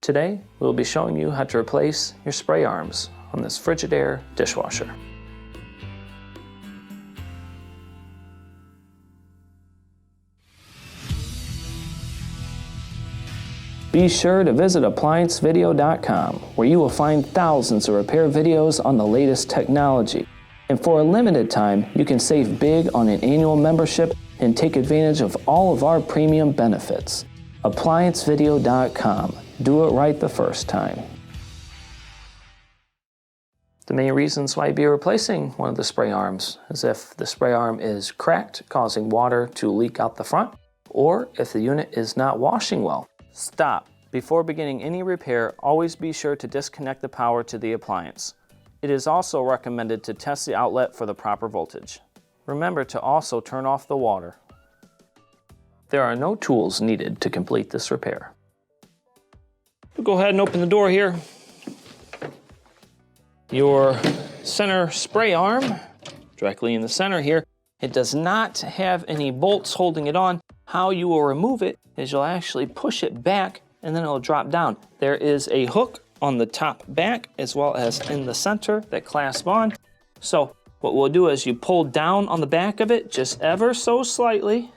Today, we'll be showing you how to replace your spray arms on this Frigidaire dishwasher. Be sure to visit ApplianceVideo.com, where you will find thousands of repair videos on the latest technology. And for a limited time, you can save big on an annual membership and take advantage of all of our premium benefits. ApplianceVideo.com. Do it right the first time. The main reasons why you'd be replacing one of the spray arms is if the spray arm is cracked, causing water to leak out the front, or if the unit is not washing well. Stop. Before beginning any repair, always be sure to disconnect the power to the appliance. It is also recommended to test the outlet for the proper voltage. Remember to also turn off the water. There are no tools needed to complete this repair. We'll go ahead and open the door here. Your center spray arm, directly in the center here, it does not have any bolts holding it on. How you will remove it is you'll actually push it back and then it'll drop down. There is a hook on the top back as well as in the center that clasp on. So what we'll do is you pull down on the back of it just ever so slightly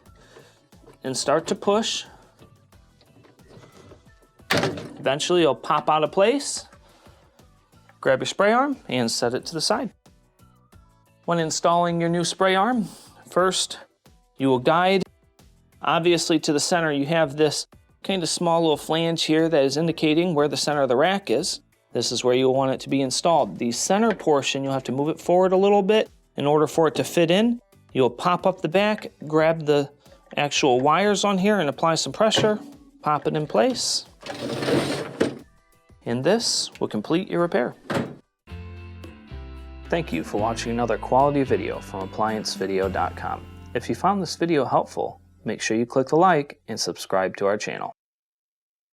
and start to push. Eventually it'll pop out of place. Grab your spray arm and set it to the side. When installing your new spray arm, first you will guide obviously to the center. You have this kind of small little flange here that is indicating where the center of the rack is. This is where you'll want it to be installed. The center portion, you'll have to move it forward a little bit in order for it to fit in. You'll pop up the back, grab the actual wires on here and apply some pressure, pop it in place. And this will complete your repair. Thank you for watching another quality video from ApplianceVideo.com. If you found this video helpful, make sure you click the like and subscribe to our channel.